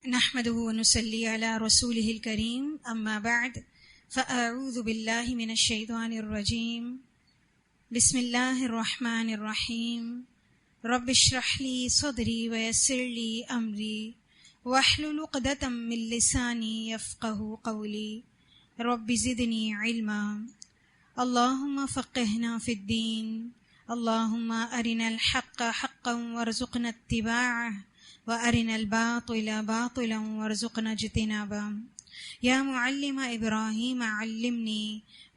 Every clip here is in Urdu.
نحمده ونصلي على رسوله الكريم اما بعد فاعوذ بالله من الشيطان الرجيم بسم الله الرحمن الرحيم رب اشرح لي صدري ويسر لي امري واحلل عقدة من لساني يفقهوا قولي رب زدني علما اللهم فقهنا في الدين اللهم ارنا الحق حقا وارزقنا اتباعه وَأَرِنَا الْبَاطِلَ بَاطِلًا وَارْزُقْنَا اجْتِنَابَهُ يَا مُعَلِّمَ إِبْرَاهِيمَ عَلِّمْنِي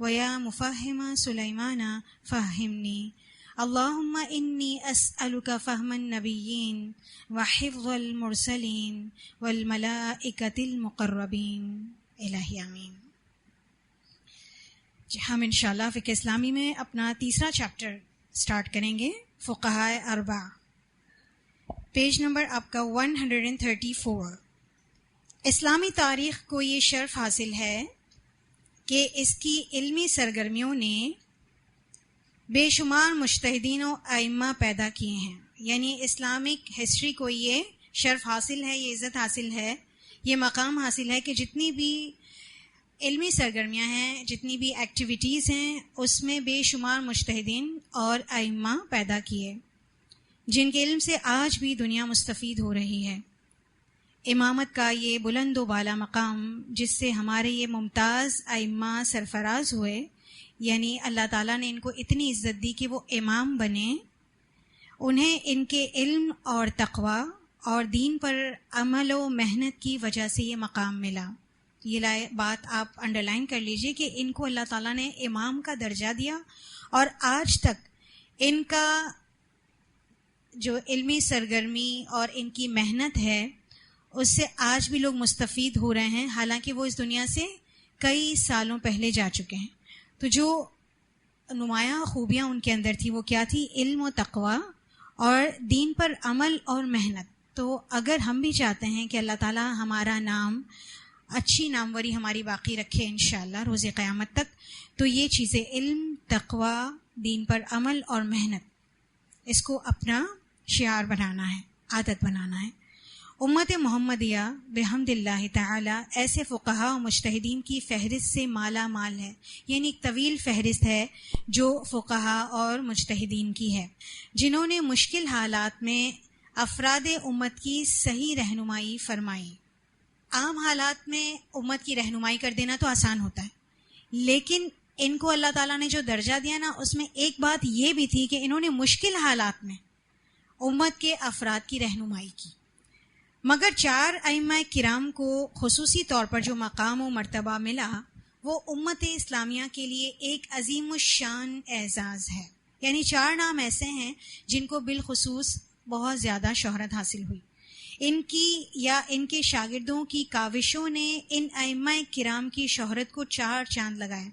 وَيَا مُفَهِّمَ سُلَيْمَانَ فَهِّمْنِي اللهم إني أسألك فهم النبيين وحفظ المرسلين والملائكة المقربين الہی آمین۔ ہم انشاءاللہ فقہ اسلامی میں اپنا تیسرا چیپٹر سٹارٹ کریں گے، فقہائے اربعہ، پیج نمبر آپ کا 134۔ اسلامی تاریخ کو یہ شرف حاصل ہے کہ اس کی علمی سرگرمیوں نے بے شمار مجتہدین و ائمہ پیدا کیے ہیں، یعنی اسلامک ہسٹری کو یہ شرف حاصل ہے، یہ عزت حاصل ہے، یہ مقام حاصل ہے کہ جتنی بھی علمی سرگرمیاں ہیں، جتنی بھی ایکٹیویٹیز ہیں، اس میں بے شمار مجتہدین اور ائمہ پیدا کیے جن کے علم سے آج بھی دنیا مستفید ہو رہی ہے۔ امامت کا یہ بلند و بالا مقام جس سے ہمارے یہ ممتاز ائمہ سرفراز ہوئے، یعنی اللہ تعالیٰ نے ان کو اتنی عزت دی کہ وہ امام بنے، انہیں ان کے علم اور تقوی اور دین پر عمل و محنت کی وجہ سے یہ مقام ملا۔ یہ بات آپ انڈرلائن کر لیجئے کہ ان کو اللہ تعالیٰ نے امام کا درجہ دیا، اور آج تک ان کا جو علمی سرگرمی اور ان کی محنت ہے اس سے آج بھی لوگ مستفید ہو رہے ہیں، حالانکہ وہ اس دنیا سے کئی سالوں پہلے جا چکے ہیں۔ تو جو نمایاں خوبیاں ان کے اندر تھی وہ کیا تھی؟ علم و تقوی اور دین پر عمل اور محنت۔ تو اگر ہم بھی چاہتے ہیں کہ اللہ تعالیٰ ہمارا نام، اچھی ناموری ہماری باقی رکھے انشاءاللہ روز قیامت تک، تو یہ چیزیں علم، تقوی، دین پر عمل اور محنت، اس کو اپنا شعار بنانا ہے، عادت بنانا ہے۔ امت محمدیہ بحمد اللہ تعالی ایسے فقہاء و مجتہدین کی فہرست سے مالا مال ہے، یعنی ایک طویل فہرست ہے جو فقہاء اور مجتہدین کی ہے، جنہوں نے مشکل حالات میں افراد امت کی صحیح رہنمائی فرمائی۔ عام حالات میں امت کی رہنمائی کر دینا تو آسان ہوتا ہے، لیکن ان کو اللہ تعالیٰ نے جو درجہ دیا نا، اس میں ایک بات یہ بھی تھی کہ انہوں نے مشکل حالات میں امت کے افراد کی رہنمائی کی۔ مگر چار ائمہ کرام کو خصوصی طور پر جو مقام و مرتبہ ملا وہ امت اسلامیہ کے لیے ایک عظیم الشان اعزاز ہے، یعنی چار نام ایسے ہیں جن کو بالخصوص بہت زیادہ شہرت حاصل ہوئی۔ ان کی یا ان کے شاگردوں کی کاوشوں نے ان ائمہ کرام کی شہرت کو چار چاند لگائے۔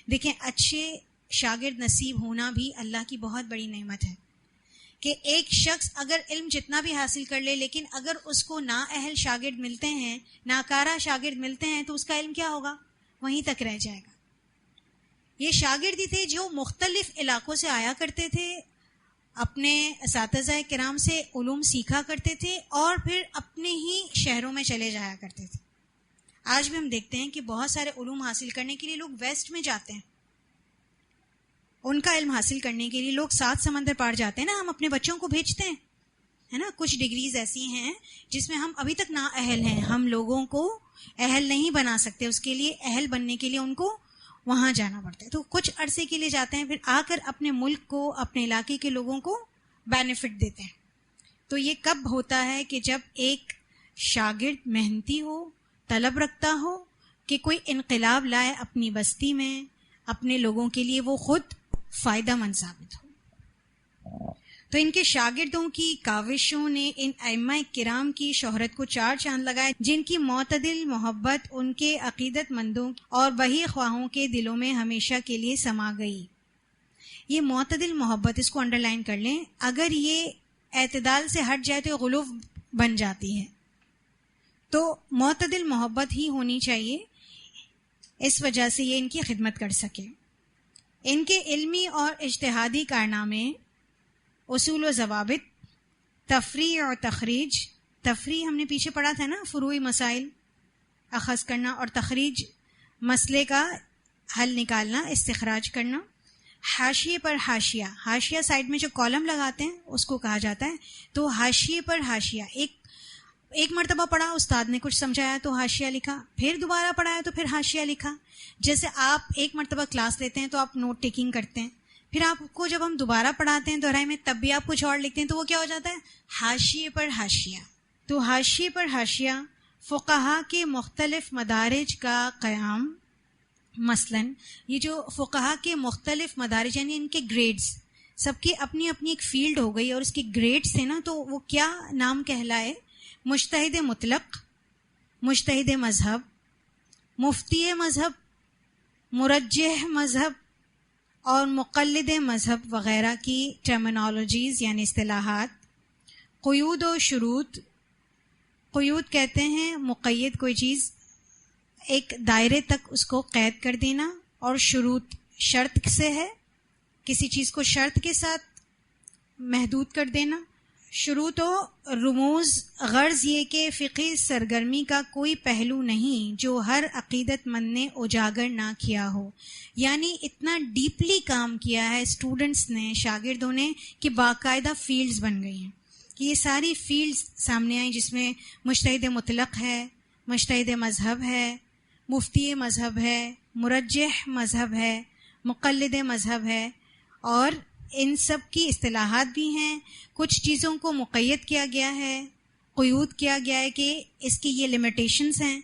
دیکھیں، اچھے شاگرد نصیب ہونا بھی اللہ کی بہت بڑی نعمت ہے، کہ ایک شخص اگر علم جتنا بھی حاصل کر لے، لیکن اگر اس کو نااہل شاگرد ملتے ہیں، ناکارہ شاگرد ملتے ہیں، تو اس کا علم کیا ہوگا؟ وہیں تک رہ جائے گا۔ یہ شاگرد ہی تھے جو مختلف علاقوں سے آیا کرتے تھے، اپنے اساتذہ کرام سے علوم سیکھا کرتے تھے اور پھر اپنے ہی شہروں میں چلے جایا کرتے تھے۔ آج بھی ہم دیکھتے ہیں کہ بہت سارے علوم حاصل کرنے کے لیے لوگ ویسٹ میں جاتے ہیں، ان کا علم حاصل کرنے کے لیے لوگ 7 سمندر پار جاتے ہیں نا۔ ہم اپنے بچوں کو بھیجتے ہیں، ہے نا، کچھ ڈگریز ایسی ہیں جس میں ہم ابھی تک نااہل ہیں، ہم لوگوں کو اہل نہیں بنا سکتے، اس کے لیے اہل بننے کے لیے ان کو وہاں جانا پڑتا ہے۔ تو کچھ عرصے کے لیے جاتے ہیں، پھر آ کر اپنے ملک کو، اپنے علاقے کے لوگوں کو بینیفٹ دیتے ہیں۔ تو یہ کب ہوتا ہے؟ کہ جب ایک شاگرد محنتی ہو، طلب رکھتا ہو کہ کوئی انقلاب لائے اپنی بستی میں، اپنے لوگوں کے لیے وہ خود فائدہ مند ثابت ہو۔ تو ان کے شاگردوں کی کاوشوں نے ان ائمہ کرام کی شہرت کو چار چاند لگائے، جن کی معتدل محبت ان کے عقیدت مندوں اور بہی خواہوں کے دلوں میں ہمیشہ کے لیے سما گئی۔ یہ معتدل محبت، اس کو انڈرلائن کر لیں، اگر یہ اعتدال سے ہٹ جائے تو غلو بن جاتی ہے، تو معتدل محبت ہی ہونی چاہیے، اس وجہ سے یہ ان کی خدمت کر سکے۔ ان کے علمی اور اجتہادی کارنامے، اصول و ضوابط، تفریع اور تخریج، تفریح ہم نے پیچھے پڑھا تھا نا، فروعی مسائل اخذ کرنا اور تخریج مسئلے کا حل نکالنا، استخراج کرنا. حاشیے پر حاشیہ، حاشیہ سائڈ میں جو کالم لگاتے ہیں اس کو کہا جاتا ہے. تو حاشیے پر حاشیہ، ایک مرتبہ پڑھا، استاد نے کچھ سمجھایا تو حاشیہ لکھا، پھر دوبارہ پڑھایا تو پھر حاشیہ لکھا. جیسے آپ ایک مرتبہ کلاس لیتے ہیں تو آپ نوٹ ٹیکنگ کرتے ہیں، پھر آپ کو جب ہم دوبارہ پڑھاتے ہیں دہرائی میں تب بھی آپ کچھ اور لکھتے ہیں، تو وہ کیا ہو جاتا ہے؟ حاشیے پر حاشیہ. تو حاشیے پر حاشیہ فقہا کے مختلف مدارج کا قیام. مثلاً یہ جو فقہا کے مختلف مدارج یعنی ان کے گریڈز، سب کی اپنی اپنی ایک فیلڈ ہو گئی اور اس کے گریڈز ہیں نا، تو وہ کیا نام کہلائے؟ مجتہد مطلق، مجتہد مذہب، مفتی مذہب، مرجح مذہب اور مقلد مذہب وغیرہ کی ٹرمینالوجیز یعنی اصطلاحات. قیود و شروط، قیود کہتے ہیں مقید کوئی چیز ایک دائرے تک اس کو قید کر دینا، اور شروط شرط سے ہے، کسی چیز کو شرط کے ساتھ محدود کر دینا. شروط و رموز، غرض یہ کہ فقہی سرگرمی کا کوئی پہلو نہیں جو ہر عقیدت مند نے اجاگر نہ کیا ہو. یعنی اتنا ڈیپلی کام کیا ہے اسٹوڈنٹس نے، شاگردوں نے، کہ باقاعدہ فیلڈز بن گئی ہیں. یہ ساری فیلڈز سامنے آئیں جس میں مجتہد مطلق ہے، مجتہد مذہب ہے، مفتی مذہب ہے، مرجح مذہب ہے، مقلد مذہب ہے، اور ان سب کی اصطلاحات بھی ہیں. کچھ چیزوں کو مقید کیا گیا ہے، قیود کیا گیا ہے کہ اس کی یہ لمیٹیشنز ہیں.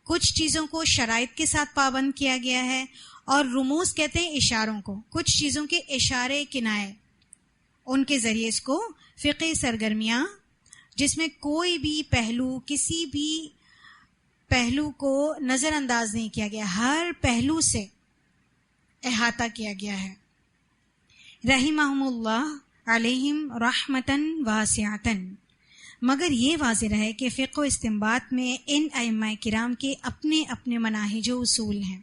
کچھ چیزوں کو شرائط کے ساتھ پابند کیا گیا ہے. اور رموز کہتے ہیں اشاروں کو، کچھ چیزوں کے اشارے کنائے، ان کے ذریعے اس کو فقہی سرگرمیاں، جس میں کوئی بھی پہلو، کسی بھی پہلو کو نظر انداز نہیں کیا گیا، ہر پہلو سے احاطہ کیا گیا ہے. رحمہم اللہ علیہم رحمتاً واسعتاً. مگر یہ واضح رہے کہ فقہ و استنباط میں ان ائمہ کرام کے اپنے اپنے مناہج و اصول ہیں،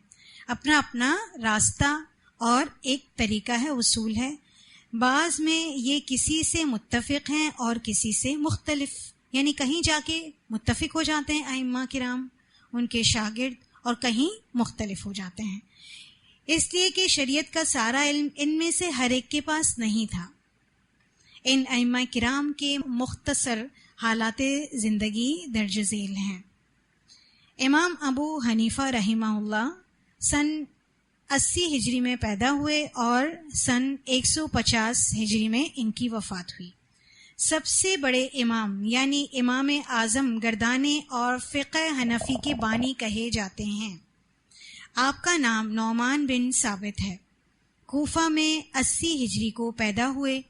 اپنا اپنا راستہ اور ایک طریقہ ہے، اصول ہے. بعض میں یہ کسی سے متفق ہیں اور کسی سے مختلف، یعنی کہیں جا کے متفق ہو جاتے ہیں ائمہ کرام، ان کے شاگرد، اور کہیں مختلف ہو جاتے ہیں. اس لیے کہ شریعت کا سارا علم ان میں سے ہر ایک کے پاس نہیں تھا. ان ائمہ کرام کے مختصر حالات زندگی درج ذیل ہیں. امام ابو حنیفہ رحمہ اللہ سن 80 ہجری میں پیدا ہوئے اور سن 150 ہجری میں ان کی وفات ہوئی. سب سے بڑے امام یعنی امام اعظم گردانے اور فقہ حنفی کے بانی کہے جاتے ہیں. آپ کا نام نعمان بن ثابت ہے. کوفہ میں 80 ہجری کو پیدا ہوئے.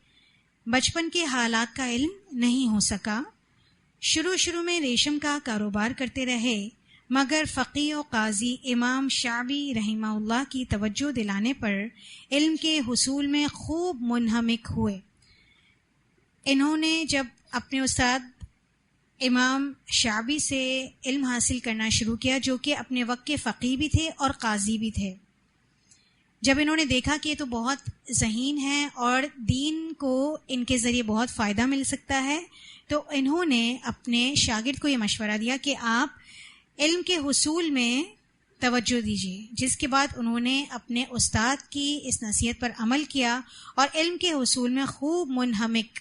بچپن کے حالات کا علم نہیں ہو سکا. شروع میں ریشم کا کاروبار کرتے رہے، مگر فقیہ و قاضی امام شعبی رحمہ اللہ کی توجہ دلانے پر علم کے حصول میں خوب منہمک ہوئے. انہوں نے جب اپنے استاد امام شعبی سے علم حاصل کرنا شروع کیا، جو کہ اپنے وقت کے فقیہ بھی تھے اور قاضی بھی تھے، جب انہوں نے دیکھا کہ یہ تو بہت ذہین ہے اور دین کو ان کے ذریعے بہت فائدہ مل سکتا ہے، تو انہوں نے اپنے شاگرد کو یہ مشورہ دیا کہ آپ علم کے حصول میں توجہ دیجیے. جس کے بعد انہوں نے اپنے استاد کی اس نصیحت پر عمل کیا اور علم کے حصول میں خوب منہمک،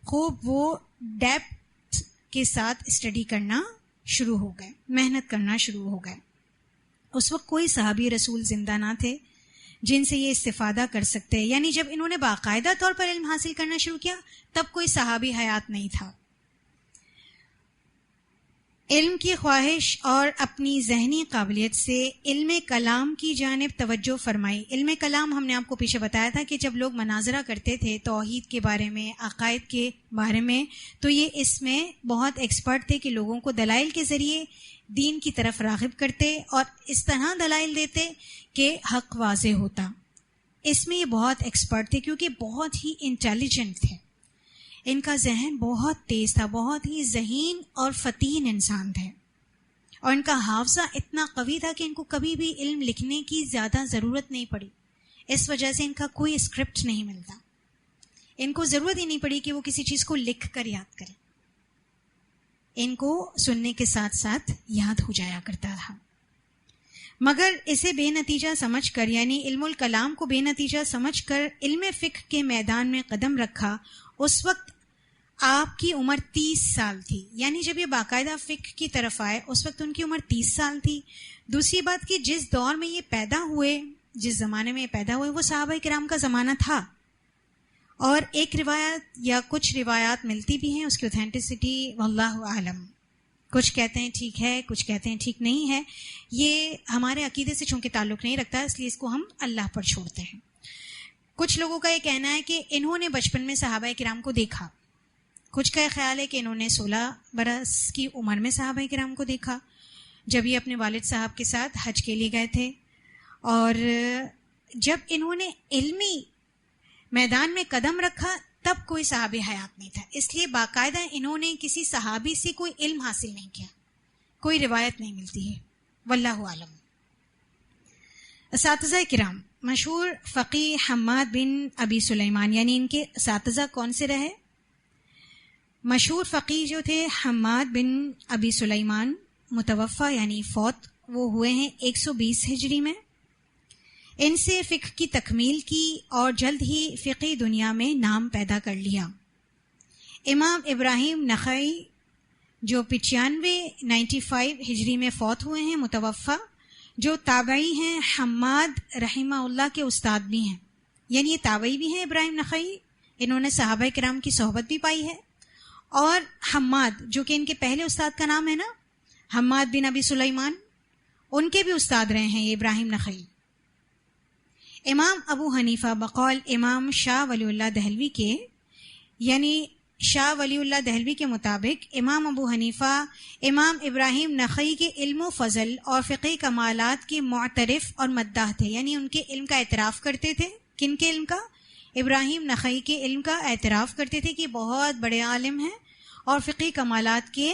خوب وہ ڈیپتھ کے ساتھ اسٹڈی کرنا شروع ہو گئے، محنت کرنا شروع ہو گئے. اس وقت کوئی صحابی رسول زندہ نہ تھے جن سے یہ استفادہ کر سکتے، یعنی جب انہوں نے باقاعدہ طور پر علم حاصل کرنا شروع کیا تب کوئی صحابی حیات نہیں تھا. علم کی خواہش اور اپنی ذہنی قابلیت سے علم کلام کی جانب توجہ فرمائی. علم کلام ہم نے آپ کو پیچھے بتایا تھا کہ جب لوگ مناظرہ کرتے تھے توحید کے بارے میں، عقائد کے بارے میں، تو یہ اس میں بہت ایکسپرٹ تھے کہ لوگوں کو دلائل کے ذریعے دین کی طرف راغب کرتے اور اس طرح دلائل دیتے کہ حق واضح ہوتا. اس میں یہ بہت ایکسپرٹ تھے کیونکہ بہت ہی انٹیلیجنٹ تھے. ان کا ذہن بہت تیز تھا، بہت ہی ذہین اور فتین انسان تھے، اور ان کا حافظہ اتنا قوی تھا کہ ان کو کبھی بھی علم لکھنے کی زیادہ ضرورت نہیں پڑی. اس وجہ سے ان کا کوئی اسکرپٹ نہیں ملتا، ان کو ضرورت ہی نہیں پڑی کہ وہ کسی چیز کو لکھ کر یاد کریں. ان کو سننے کے ساتھ ساتھ یاد ہو جایا کرتا تھا. مگر اسے بے نتیجہ سمجھ کر یعنی علم الکلام کو بے نتیجہ سمجھ کر علم فقہ کے میدان میں قدم رکھا. اس وقت آپ کی عمر 30 سال تھی. یعنی جب یہ باقاعدہ فقہ کی طرف آئے اس وقت ان کی عمر 30 سال تھی. دوسری بات کہ جس دور میں یہ پیدا ہوئے، جس زمانے میں یہ پیدا ہوئے، وہ صحابہ کرام کا زمانہ تھا. اور ایک روایت یا کچھ روایات ملتی بھی ہیں، اس کی اوتھینٹسٹی واللہ اعلم، کچھ کہتے ہیں ٹھیک ہے، کچھ کہتے ہیں ٹھیک نہیں ہے. یہ ہمارے عقیدے سے چونکہ تعلق نہیں رکھتا، اس لیے اس کو ہم اللہ پر چھوڑتے ہیں. کچھ لوگوں کا یہ کہنا ہے کہ انہوں نے بچپن میں صحابہ کرام کو دیکھا. کچھ کا خیال ہے کہ انہوں نے 16 برس کی عمر میں صحابہ کرام کو دیکھا، جب یہ اپنے والد صاحب کے ساتھ حج کے لیے گئے تھے. اور جب انہوں نے علمی میدان میں قدم رکھا تب کوئی صحابی حیات نہیں تھا. اس لیے باقاعدہ انہوں نے کسی صحابی سے کوئی علم حاصل نہیں کیا، کوئی روایت نہیں ملتی ہے، واللہ عالم. اساتذہ کرام، مشہور فقی حماد بن ابی سلیمان، یعنی ان کے اساتذہ کون سے رہے؟ مشہور فقی جو تھے حماد بن ابی سلیمان، متوفا یعنی فوت وہ ہوئے ہیں 120 ہجری میں. ان سے فقہ کی تکمیل کی اور جلد ہی فقی دنیا میں نام پیدا کر لیا. امام ابراہیم نخعی جو 95 ہجری میں فوت ہوئے ہیں، متوفا، جو تابعی ہیں، حماد رحمہ اللہ کے استاد بھی ہیں. یعنی یہ تابعی بھی ہیں ابراہیم نخعی، انہوں نے صحابہ کرام کی صحبت بھی پائی ہے. اور حماد جو کہ ان کے پہلے استاد کا نام ہے نا، حماد بن ابی سلیمان، ان کے بھی استاد رہے ہیں یہ ابراہیم نخعی. امام ابو حنیفہ بقول امام شاہ ولی اللہ دہلوی کے، یعنی شاہ ولی اللہ دہلوی کے مطابق امام ابو حنیفہ امام ابراہیم نخعی کے علم و فضل اور فقہی کمالات کے معترف اور مداح تھے. یعنی ان کے علم کا اعتراف کرتے تھے. کن کے علم کا؟ ابراہیم نخعی کے علم کا اعتراف کرتے تھے کہ بہت بڑے عالم ہیں، اور فقہی کمالات کے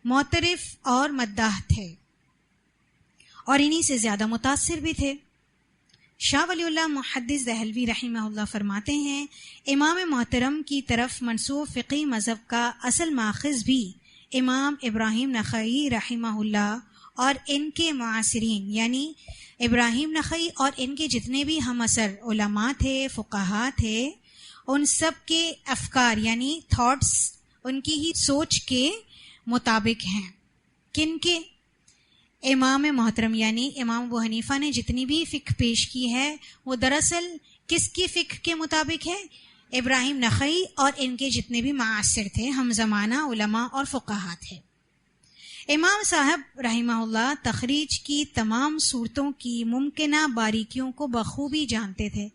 معترف اور مداح تھے، اور انہی سے زیادہ متاثر بھی تھے. شاہ ولی اللہ محدث دہلوی رحمہ اللہ فرماتے ہیں، امام محترم کی طرف منسوب فقہی مذہب کا اصل ماخذ بھی امام ابراہیم نخعی رحمہ اللہ اور ان کے معاصرین، یعنی ابراہیم نخعی اور ان کے جتنے بھی ہم اثر علماء تھے، فقہا تھے، ان سب کے افکار یعنی تھاٹس ان کی ہی سوچ کے مطابق ہیں. کن کے؟ امام محترم یعنی امام ابو حنیفہ نے جتنی بھی فقہ پیش کی ہے وہ دراصل کس کی فقہ کے مطابق ہے؟ ابراہیم نخعی اور ان کے جتنے بھی معاصر تھے، ہم زمانہ علماء اور فقہا تھے. امام صاحب رحمہ اللہ تخریج کی تمام صورتوں کی ممکنہ باریکیوں کو بخوبی جانتے تھے.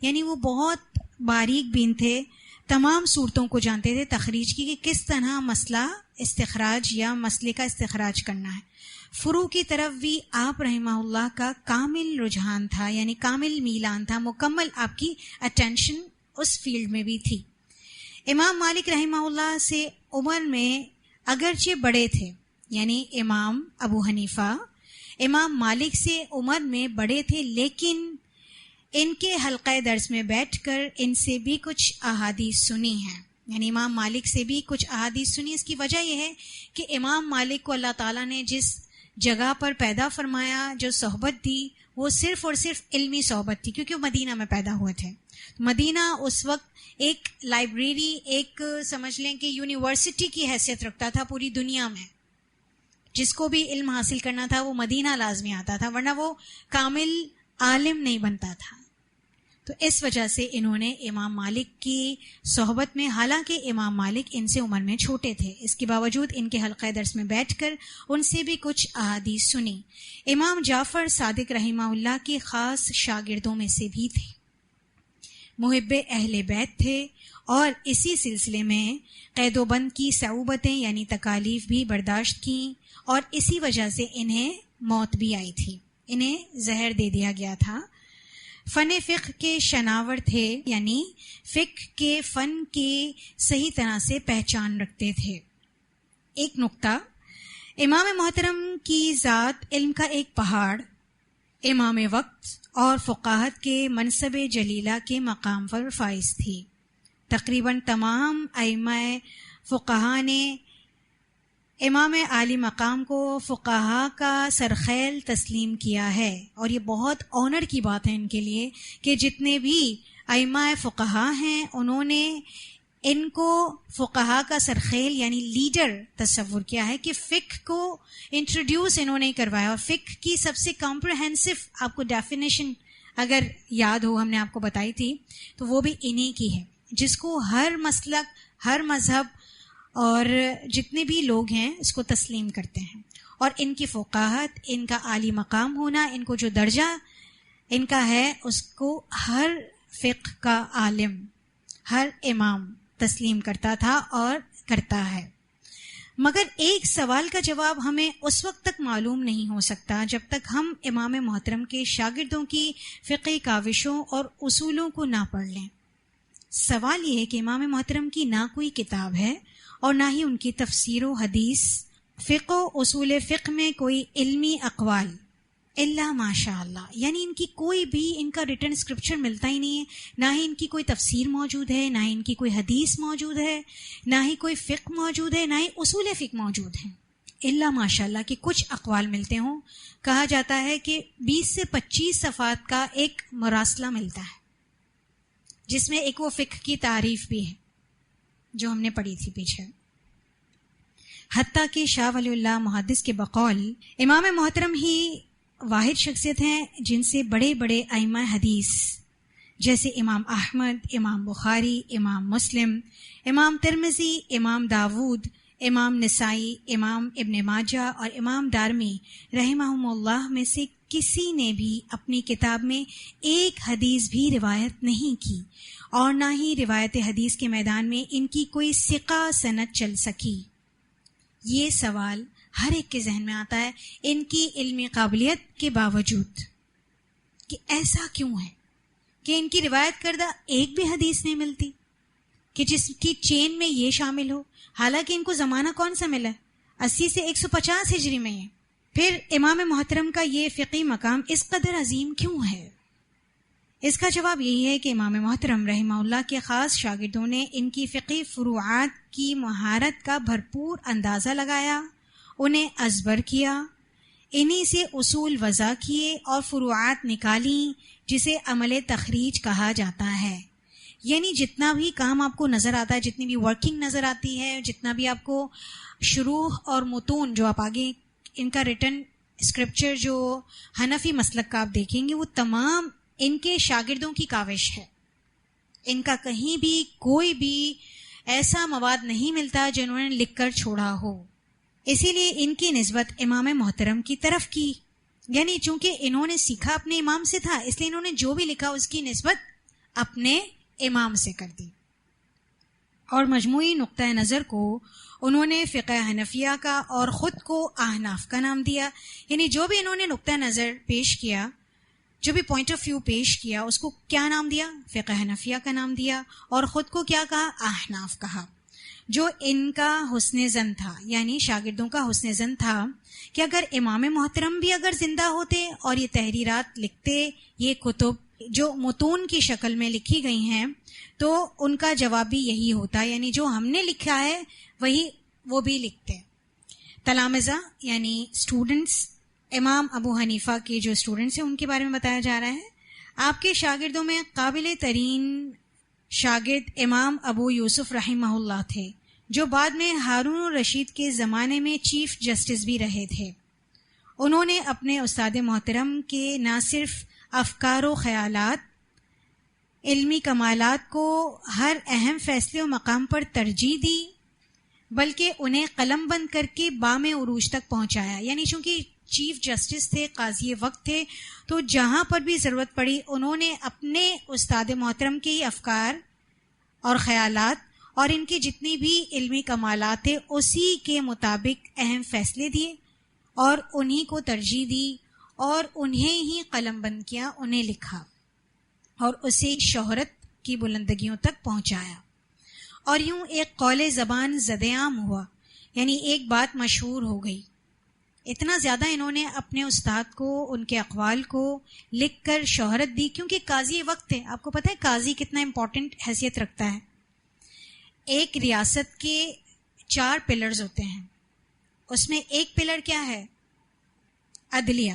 یعنی وہ بہت باریک بین تھے، تمام صورتوں کو جانتے تھے تخریج کی، کہ کس طرح مسئلہ استخراج یا مسئلے کا استخراج کرنا ہے. فروع کی طرف بھی آپ رحمہ اللہ کا کامل رجحان تھا، یعنی کامل میلان تھا، مکمل آپ کی اٹینشن اس فیلڈ میں بھی تھی. امام مالک رحمہ اللہ سے عمر میں اگرچہ بڑے تھے، یعنی امام ابو حنیفہ امام مالک سے عمر میں بڑے تھے، لیکن ان کے حلقہ درس میں بیٹھ کر ان سے بھی کچھ احادیث سنی ہیں. یعنی امام مالک سے بھی کچھ احادیث سنی. اس کی وجہ یہ ہے کہ امام مالک کو اللہ تعالیٰ نے جس جگہ پر پیدا فرمایا، جو صحبت دی، وہ صرف اور صرف علمی صحبت تھی، کیونکہ وہ مدینہ میں پیدا ہوئے تھے. مدینہ اس وقت ایک لائبریری، ایک سمجھ لیں کہ یونیورسٹی کی حیثیت رکھتا تھا پوری دنیا میں. جس کو بھی علم حاصل کرنا تھا وہ مدینہ لازمی آتا تھا، ورنہ وہ کامل عالم نہیں بنتا تھا. تو اس وجہ سے انہوں نے امام مالک کی صحبت میں، حالانکہ امام مالک ان سے عمر میں چھوٹے تھے، اس کے باوجود ان کے حلقہ درس میں بیٹھ کر ان سے بھی کچھ احادیث سنی. امام جعفر صادق رحمہ اللہ کے خاص شاگردوں میں سے بھی تھے، محب اہل بیت تھے، اور اسی سلسلے میں قید و بند کی صعوبتیں یعنی تکالیف بھی برداشت کیں، اور اسی وجہ سے انہیں موت بھی آئی تھی، انہیں زہر دے دیا گیا تھا. فن فقہ کے شناور تھے، یعنی فقہ کے فن کی صحیح طرح سے پہچان رکھتے تھے. ایک نکتہ، امام محترم کی ذات علم کا ایک پہاڑ، امام وقت اور فقاہت کے منصب جلیلہ کے مقام پر فائز تھی. تقریباً تمام ائمہ فقہا نے امام عالی مقام کو فقہا کا سرخیل تسلیم کیا ہے، اور یہ بہت آنر کی بات ہے ان کے لیے کہ جتنے بھی ائمہ فقہا ہیں انہوں نے ان کو فقہا کا سرخیل یعنی لیڈر تصور کیا ہے، کہ فقہ کو انٹروڈیوس انہوں نے کروایا. اور فقہ کی سب سے کمپریہنسو آپ کو ڈیفینیشن اگر یاد ہو ہم نے آپ کو بتائی تھی تو وہ بھی انہی کی ہے، جس کو ہر مسلک، ہر مذہب اور جتنے بھی لوگ ہیں اس کو تسلیم کرتے ہیں. اور ان کی فقاہت، ان کا عالی مقام ہونا، ان کو جو درجہ ان کا ہے اس کو ہر فقہ کا عالم، ہر امام تسلیم کرتا تھا اور کرتا ہے. مگر ایک سوال کا جواب ہمیں اس وقت تک معلوم نہیں ہو سکتا جب تک ہم امام محترم کے شاگردوں کی فقہی کاوشوں اور اصولوں کو نہ پڑھ لیں. سوال یہ ہے کہ امام محترم کی نہ کوئی کتاب ہے اور نہ ہی ان کی تفسیر و حدیث، فقہ و اصول فقہ میں کوئی علمی اقوال الا ماشاء اللہ، یعنی ان کی کوئی بھی ان کا ریٹن اسکرپچر ملتا ہی نہیں ہے، نہ ہی ان کی کوئی تفسیر موجود ہے، نہ ہی ان کی کوئی حدیث موجود ہے، نہ ہی کوئی فقہ موجود ہے، نہ ہی اصول فقہ موجود ہیں. الا ماشاء اللہ کہ کچھ اقوال ملتے ہوں. کہا جاتا ہے کہ 20 سے 25 صفحات کا ایک مراسلہ ملتا ہے جس میں ایک وہ فقہ کی تعریف بھی ہے جو ہم نے پڑھی تھی پیچھے. حتیٰ کہ شاہ ولی اللہ محدث کے بقول امام محترم ہی واحد شخصیت ہیں جن سے بڑے بڑے ائمہ حدیث جیسے امام احمد، امام بخاری، امام مسلم، امام ترمذی، امام داود، امام نسائی، امام ابن ماجہ اور امام دارمی رحمہم اللہ میں سے کسی نے بھی اپنی کتاب میں ایک حدیث بھی روایت نہیں کی، اور نہ ہی روایت حدیث کے میدان میں ان کی کوئی ثقہ سند چل سکی. یہ سوال ہر ایک کے ذہن میں آتا ہے ان کی علمی قابلیت کے باوجود کہ ایسا کیوں ہے کہ ان کی روایت کردہ ایک بھی حدیث نہیں ملتی کہ جس کی چین میں یہ شامل ہو، حالانکہ ان کو زمانہ کون سا ملا ہے؟ 80 سے 150 ہجری میں ہے. پھر امام محترم کا یہ فقی مقام اس قدر عظیم کیوں ہے؟ اس کا جواب یہی ہے کہ امام محترم رحمہ اللہ کے خاص شاگردوں نے ان کی فقی فروعات کی مہارت کا بھرپور اندازہ لگایا، انہیں ازبر کیا، انہی سے اصول وضع کیے اور فروعات نکالیں جسے عمل تخریج کہا جاتا ہے. یعنی جتنا بھی کام آپ کو نظر آتا ہے، جتنی بھی ورکنگ نظر آتی ہے، جتنا بھی آپ کو شروح اور متون جو آپ آگے ان کا ریٹن اسکرپچر جو حنفی مسلک کا آپ دیکھیں گے وہ تمام ان کے شاگردوں کی کاوش ہے. ان کا کہیں بھی کوئی بھی ایسا مواد نہیں ملتا جو انہوں نے لکھ کر چھوڑا ہو. اسی لیے ان کی نسبت امام محترم کی طرف کی، یعنی چونکہ انہوں نے سیکھا اپنے امام سے تھا اس لیے انہوں نے جو بھی لکھا اس کی نسبت اپنے امام سے کر دی. اور مجموعی نقطہ نظر کو انہوں نے فقہ حنفیہ کا اور خود کو احناف کا نام دیا. یعنی جو بھی انہوں نے نقطہ نظر پیش کیا، جو بھی پوائنٹ آف ویو پیش کیا، اس کو کیا نام دیا؟ فقہ حنفیہ کا نام دیا. اور خود کو کیا کہا؟ احناف کہا. جو ان کا حسن زن تھا، یعنی شاگردوں کا حسن زن تھا کہ اگر امام محترم بھی اگر زندہ ہوتے اور یہ تحریرات لکھتے، یہ کتب جو متون کی شکل میں لکھی گئی ہیں، تو ان کا جواب بھی یہی ہوتا، یعنی جو ہم نے لکھا ہے وہی وہ بھی لکھتے. تلامذہ یعنی اسٹوڈنٹس، امام ابو حنیفہ کے جو اسٹوڈنٹس ہیں ان کے بارے میں بتایا جا رہا ہے. آپ کے شاگردوں میں قابل ترین شاگرد امام ابو یوسف رحمہ اللہ تھے، جو بعد میں ہارون الرشید کے زمانے میں چیف جسٹس بھی رہے تھے. انہوں نے اپنے استاد محترم کے نہ صرف افکار و خیالات، علمی کمالات کو ہر اہم فیصلے و مقام پر ترجیح دی، بلکہ انہیں قلم بند کر کے بام عروج تک پہنچایا. یعنی چونکہ چیف جسٹس تھے، قاضی وقت تھے، تو جہاں پر بھی ضرورت پڑی انہوں نے اپنے استاد محترم کے ہی افکار اور خیالات اور ان کی جتنی بھی علمی کمالات تھے اسی کے مطابق اہم فیصلے دیے اور انہی کو ترجیح دی اور انہیں ہی قلم بند کیا، انہیں لکھا اور اسے شہرت کی بلندگیوں تک پہنچایا. اور یوں ایک قول زبان زد عام ہوا، یعنی ایک بات مشہور ہو گئی. اتنا زیادہ انہوں نے اپنے استاد کو، ان کے اقوال کو لکھ کر شہرت دی، کیونکہ قاضی وقت تھے. آپ کو پتہ ہے قاضی کتنا امپورٹنٹ حیثیت رکھتا ہے. ایک ریاست کے 4 پلرز ہوتے ہیں. اس میں ایک پلر کیا ہے؟ عدلیہ.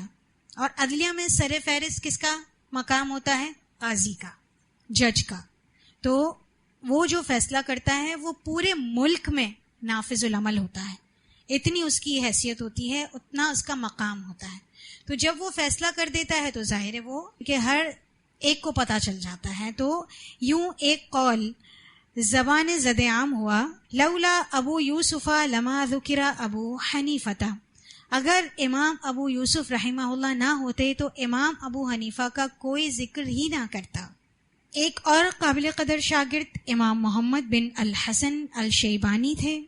اور عدلیہ میں سر فہرست کس کا مقام ہوتا ہے؟ قاضی کا، جج کا. تو وہ جو فیصلہ کرتا ہے وہ پورے ملک میں نافذ العمل ہوتا ہے. اتنی اس کی حیثیت ہوتی ہے، اتنا اس کا مقام ہوتا ہے. تو جب وہ فیصلہ کر دیتا ہے تو ظاہر ہے وہ کہ ہر ایک کو پتہ چل جاتا ہے. تو یوں ایک قول زبان زد عام ہوا، لولا ابو یوسف لما ذکر ابو حنیفہ. اگر امام ابو یوسف رحمہ اللہ نہ ہوتے تو امام ابو حنیفہ کا کوئی ذکر ہی نہ کرتا. ایک اور قابل قدر شاگرد امام محمد بن الحسن الشیبانی تھے،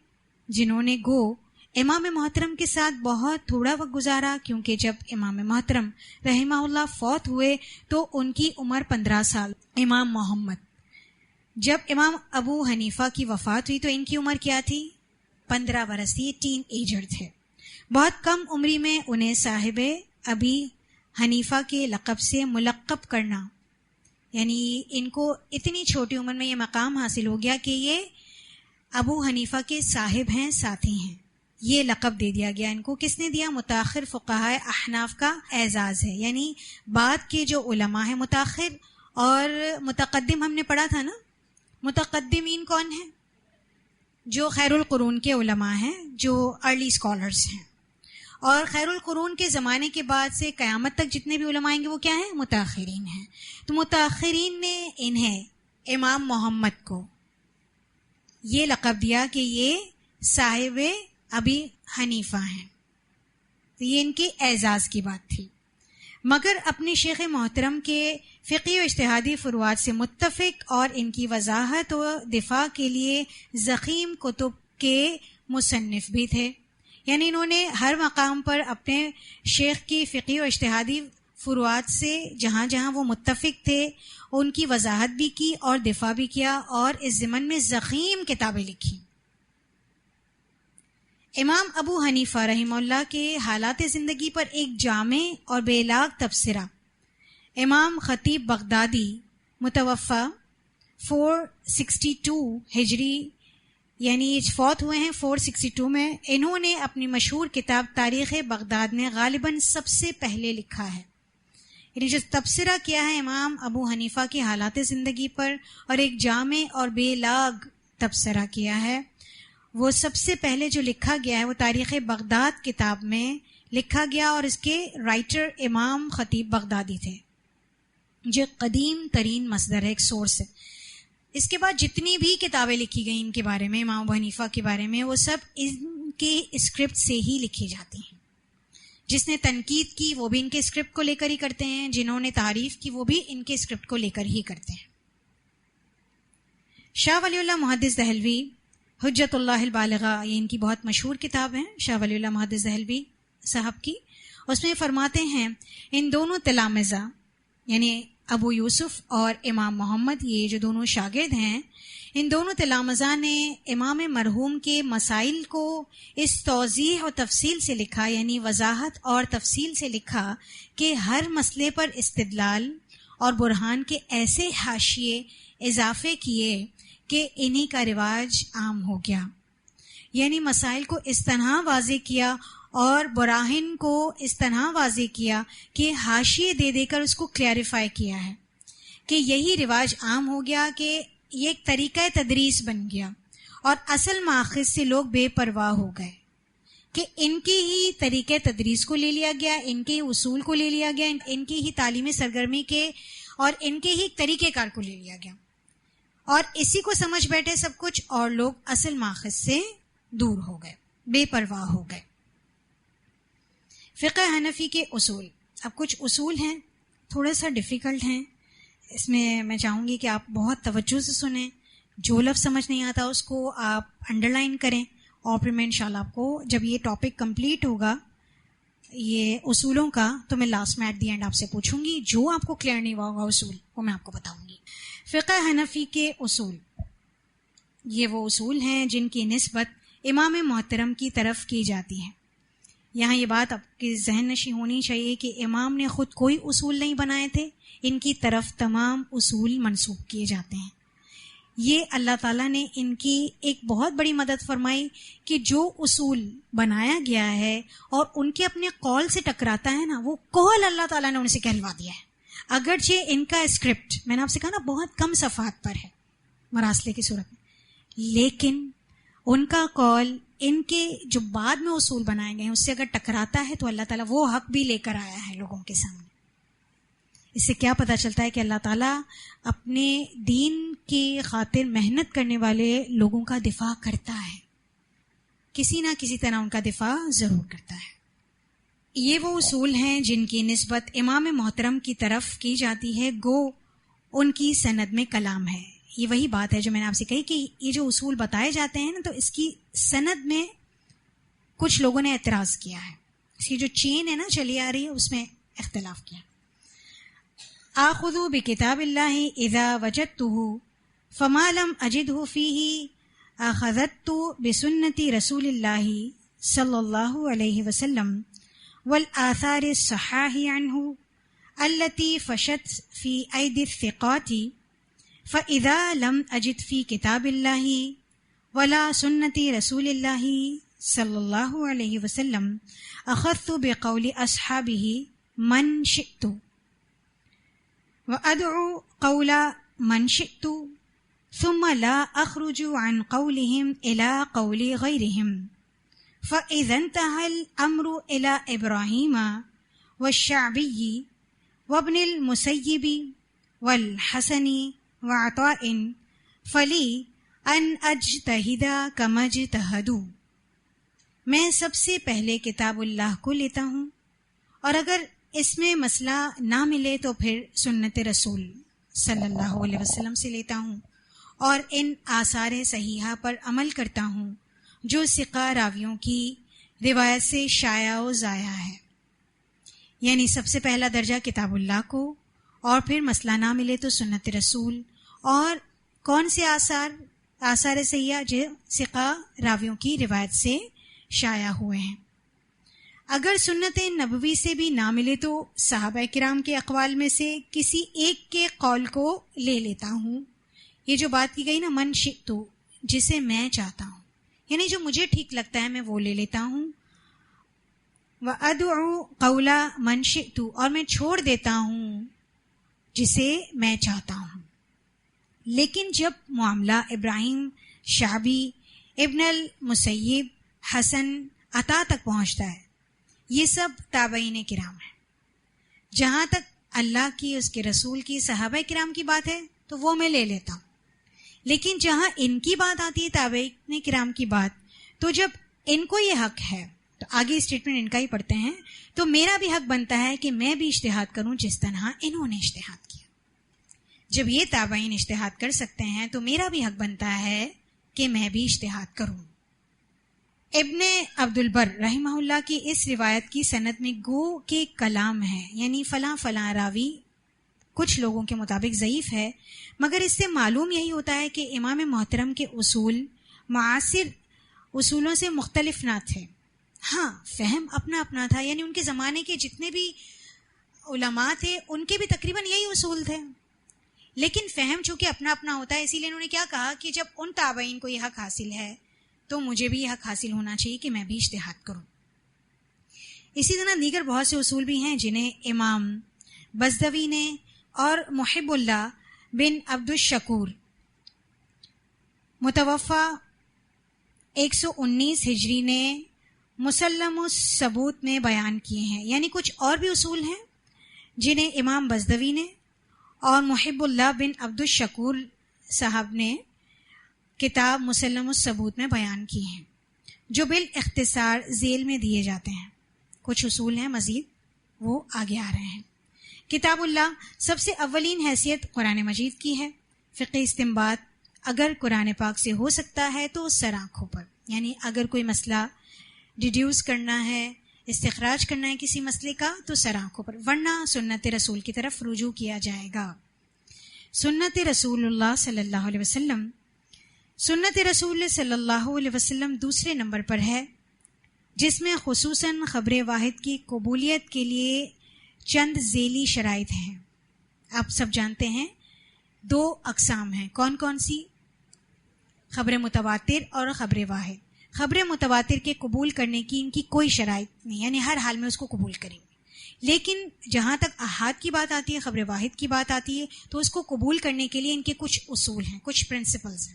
جنہوں نے گو امام محترم کے ساتھ بہت تھوڑا وقت گزارا، کیونکہ جب امام محترم رحمہ اللہ فوت ہوئے تو ان کی عمر 15 سال. امام محمد جب امام ابو حنیفہ کی وفات ہوئی تو ان کی عمر کیا تھی؟ 15 برس تھی. ٹین ایجر تھے. بہت کم عمری میں انہیں صاحب ابی حنیفہ کے لقب سے ملقب کرنا، یعنی ان کو اتنی چھوٹی عمر میں یہ مقام حاصل ہو گیا کہ یہ ابو حنیفہ کے صاحب ہیں، ساتھی ہیں. یہ لقب دے دیا گیا ان کو. کس نے دیا؟ متاخر فقہاء احناف کا اعزاز ہے. یعنی بعد کے جو علماء ہیں، متاخر اور متقدم ہم نے پڑھا تھا نا. متقدمین کون ہیں؟ جو خیر القرون کے علماء ہیں، جو ارلی اسکالرس ہیں. اور خیر القرون کے زمانے کے بعد سے قیامت تک جتنے بھی علماء آئیں گے وہ کیا ہیں؟ متاخرین ہیں. تو متاخرین نے انہیں امام محمد کو یہ لقب دیا کہ یہ صاحب ابی حنیفہ ہیں. تو یہ ان کے اعزاز کی بات تھی. مگر اپنے شیخ محترم کے فقہی و اجتہادی فروعات سے متفق اور ان کی وضاحت و دفاع کے لیے ضخیم کتب کے مصنف بھی تھے. یعنی انہوں نے ہر مقام پر اپنے شیخ کی فقہی و اجتہادی فروعات سے جہاں جہاں وہ متفق تھے ان کی وضاحت بھی کی اور دفاع بھی کیا، اور اس ضمن میں ضخیم کتابیں لکھی. امام ابو حنیفہ رحمہ اللہ کے حالات زندگی پر ایک جامع اور بے لاگ تبصرہ امام خطیب بغدادی متوفی 462 ہجری، یعنی فوت ہوئے ہیں 462 میں. انہوں نے اپنی مشہور کتاب تاریخ بغداد میں غالباً سب سے پہلے لکھا ہے. یعنی جو تبصرہ کیا ہے امام ابو حنیفہ کی حالات زندگی پر، اور ایک جامع اور بے لاگ تبصرہ کیا ہے، وہ سب سے پہلے جو لکھا گیا ہے وہ تاریخ بغداد کتاب میں لکھا گیا، اور اس کے رائٹر امام خطیب بغدادی تھے، جو قدیم ترین مصدر ہے، ایک سورس ہے. اس کے بعد جتنی بھی کتابیں لکھی گئیں ان کے بارے میں، امام ابو حنیفہ کے بارے میں، وہ سب ان کے اسکرپٹ سے ہی لکھی جاتی ہیں. جس نے تنقید کی وہ بھی ان کے اسکرپٹ کو لے کر ہی کرتے ہیں، جنہوں نے تعریف کی وہ بھی ان کے اسکرپٹ کو لے کر ہی کرتے ہیں. شاہ ولی اللہ محدث دہلوی حجت اللہ البالغہ، یہ ان کی بہت مشہور کتاب ہے شاہ ولی اللہ محدث دہلوی صاحب کی. اس میں فرماتے ہیں ان دونوں تلامذہ یعنی ابو یوسف اور امام محمد، یہ جو دونوں شاگرد ہیں، ان دونوں تلامذہ نے امام مرحوم کے مسائل کو اس توضیح و تفصیل سے لکھا، یعنی وضاحت اور تفصیل سے لکھا کہ ہر مسئلے پر استدلال اور برہان کے ایسے حاشیے اضافے کیے کہ انہی کا رواج عام ہو گیا. یعنی مسائل کو اس طرح واضح کیا اور براہین کو اس طرح واضح کیا کہ حاشیے دے دے کر اس کو کلیریفائی کیا ہے کہ یہی رواج عام ہو گیا، کہ یہ ایک طریقہ تدریس بن گیا، اور اصل ماخذ سے لوگ بے پرواہ ہو گئے کہ ان کی ہی طریقہ تدریس کو لے لیا گیا، ان کے ہی اصول کو لے لیا گیا، ان کی ہی تعلیمی سرگرمی کے اور ان کے ہی طریقہ کار کو لے لیا گیا، اور اسی کو سمجھ بیٹھے سب کچھ، اور لوگ اصل ماخذ سے دور ہو گئے، بے پرواہ ہو گئے. فقہ حنفی کے اصول، اب کچھ اصول ہیں تھوڑے سا ڈیفیکلٹ ہیں، اس میں چاہوں گی کہ آپ بہت توجہ سے سنیں. جو لفظ سمجھ نہیں آتا اس کو آپ انڈر لائن کریں، اور پھر میں انشاءاللہ آپ کو جب یہ ٹاپک کمپلیٹ ہوگا یہ اصولوں کا تو میں لاسٹ میں ایٹ دی اینڈ آپ سے پوچھوں گی، جو آپ کو کلیئر نہیں ہوا ہوگا اصول وہ میں آپ کو بتاؤں گی. فقہ حنفی کے اصول، یہ وہ اصول ہیں جن کی نسبت امام محترم کی طرف کی جاتی ہے. یہاں یہ بات آپ کی ذہن نشی ہونی چاہیے کہ امام نے خود کوئی اصول نہیں بنائے تھے، ان کی طرف تمام اصول منسوب کیے جاتے ہیں. یہ اللہ تعالیٰ نے ان کی ایک بہت بڑی مدد فرمائی کہ جو اصول بنایا گیا ہے اور ان کے اپنے قول سے ٹکراتا ہے نا، وہ قول اللہ تعالیٰ نے ان سے کہلوا دیا ہے. اگرچہ ان کا اسکرپٹ میں نے آپ سے کہا نا بہت کم صفحات پر ہے مراسلے کی صورت میں، لیکن ان کا قول ان کے جو بعد میں اصول بنائے گئے ہیں اس سے اگر ٹکراتا ہے تو اللہ تعالیٰ وہ حق بھی لے کر آیا ہے لوگوں کے سامنے. اس سے کیا پتہ چلتا ہے کہ اللہ تعالیٰ اپنے دین کی خاطر محنت کرنے والے لوگوں کا دفاع کرتا ہے، کسی نہ کسی طرح ان کا دفاع ضرور کرتا ہے. یہ وہ اصول ہیں جن کی نسبت امام محترم کی طرف کی جاتی ہے، گو ان کی سند میں کلام ہے. یہ وہی بات ہے جو میں نے آپ سے کہی کہ یہ جو اصول بتائے جاتے ہیں نا، تو اس کی سند میں کچھ لوگوں نے اعتراض کیا ہے، اس کی جو چین ہے نا چلی آ رہی ہے اس میں اختلاف کیا. آخذوا بکتاب اللہ اذا وجدتہ فما لم اجدہ فیہ اخذت بسنت رسول اللہ صلی اللہ علیہ وسلم والآثار الصحاح عنہ التي فشت في أيدي الثقات فإذا لم أجد في كتاب الله ولا سنة رسول الله صلى الله عليه وسلم أخذت بقول أصحابه من شئت وأدعو قول من شئت ثم لا أخرج عن قولهم إلى قول غيرهم فإذا انتهى الأمر إلى إبراهيم والشعبي وابن المسيب والحسن وعطاء فلي أن أجتهد كما اجتهدوا. میں سب سے پہلے کتاب اللہ کو لیتا ہوں، اور اگر اس میں مسئلہ نہ ملے تو پھر سنت رسول صلی اللہ علیہ وسلم سے لیتا ہوں، اور ان آثار صحیحہ پر عمل کرتا ہوں جو ثقہ راویوں کی روایت سے شائع و ضائع ہے. یعنی سب سے پہلا درجہ کتاب اللہ کو، اور پھر مسئلہ نہ ملے تو سنت رسول. اور کون سے آثار صحیحہ جو ثقہ راویوں کی روایت سے شائع ہوئے ہیں. اگر سنت نبوی سے بھی نہ ملے تو صحابہ کرام کے اقوال میں سے کسی ایک کے قول کو لے لیتا ہوں. یہ جو بات کی گئی نا من شئت، جسے میں چاہتا ہوں، یعنی جو مجھے ٹھیک لگتا ہے میں وہ لے لیتا ہوں. وَأَدْعُو قَوْلَ مَنْ شِئْتُ، اور میں چھوڑ دیتا ہوں جسے میں چاہتا ہوں. لیکن جب معاملہ ابراہیم، شعبی، ابن المسیب، حسن، عطا تک پہنچتا ہے، یہ سب تابعین کرام ہیں. جہاں تک اللہ کی، اس کے رسول کی، صحابہ کرام کی بات ہے تو وہ میں لے لیتا ہوں. لیکن جہاں ان کی بات آتی ہے، تابعین کرام کی بات، تو جب ان کو یہ حق ہے تو آگے اسٹیٹمنٹ ان کا ہی پڑھتے ہیں، تو میرا بھی حق بنتا ہے کہ میں بھی اجتہاد کروں جس طرح انہوں نے اجتہاد کیا. جب یہ تابعین اجتہاد کر سکتے ہیں تو میرا بھی حق بنتا ہے کہ میں بھی اجتہاد کروں. ابن عبد البر رحمہ اللہ کی اس روایت کی سند میں گو کے کلام ہے، یعنی فلاں فلاں راوی کچھ لوگوں کے مطابق ضعیف ہے، مگر اس سے معلوم یہی ہوتا ہے کہ امام محترم کے اصول معاصر اصولوں سے مختلف نہ تھے. ہاں، فہم اپنا اپنا تھا، یعنی ان کے زمانے کے جتنے بھی علماء تھے ان کے بھی تقریباً یہی اصول تھے، لیکن فہم چونکہ اپنا اپنا ہوتا ہے، اسی لیے انہوں نے کیا کہا کہ جب ان تابعین کو یہ حق حاصل ہے تو مجھے بھی یہ حق حاصل ہونا چاہیے کہ میں بھی اجتہاد کروں. اسی طرح دیگر بہت سے اصول بھی ہیں جنہیں امام بزدوی نے اور محب اللہ بن عبد الشکور متوفہ 119 ہجری نے مسلم الثبوت میں بیان کیے ہیں. یعنی کچھ اور بھی اصول ہیں جنہیں امام بزدوی نے اور محب اللہ بن عبد الشکور صاحب نے کتاب مسلم الثبوت میں بیان کی ہیں، جو بالاختصار ذیل میں دیے جاتے ہیں. کچھ اصول ہیں مزید، وہ آگے آ رہے ہیں. کتاب اللہ سب سے اولین حیثیت قرآن مجید کی ہے. فقہ استنباط اگر قرآن پاک سے ہو سکتا ہے تو سر آنکھوں پر، یعنی اگر کوئی مسئلہ ڈیڈیوس کرنا ہے، استخراج کرنا ہے کسی مسئلے کا تو سر آنکھوں پر، ورنہ سنت رسول کی طرف رجوع کیا جائے گا. سنت رسول اللہ صلی اللہ علیہ وسلم، سنت رسول صلی اللہ علیہ وسلم دوسرے نمبر پر ہے، جس میں خصوصاً خبر واحد کی قبولیت کے لیے چند ذیلی شرائط ہیں. آپ سب جانتے ہیں 2 اقسام ہیں. کون کون سی؟ خبر متواتر اور خبر واحد. خبر متواتر کے قبول کرنے کی ان کی کوئی شرائط نہیں، یعنی ہر حال میں اس کو قبول کریں گے. لیکن جہاں تک احاد کی بات آتی ہے، خبر واحد کی بات آتی ہے، تو اس کو قبول کرنے کے لیے ان کے کچھ اصول ہیں، کچھ پرنسپلز ہیں.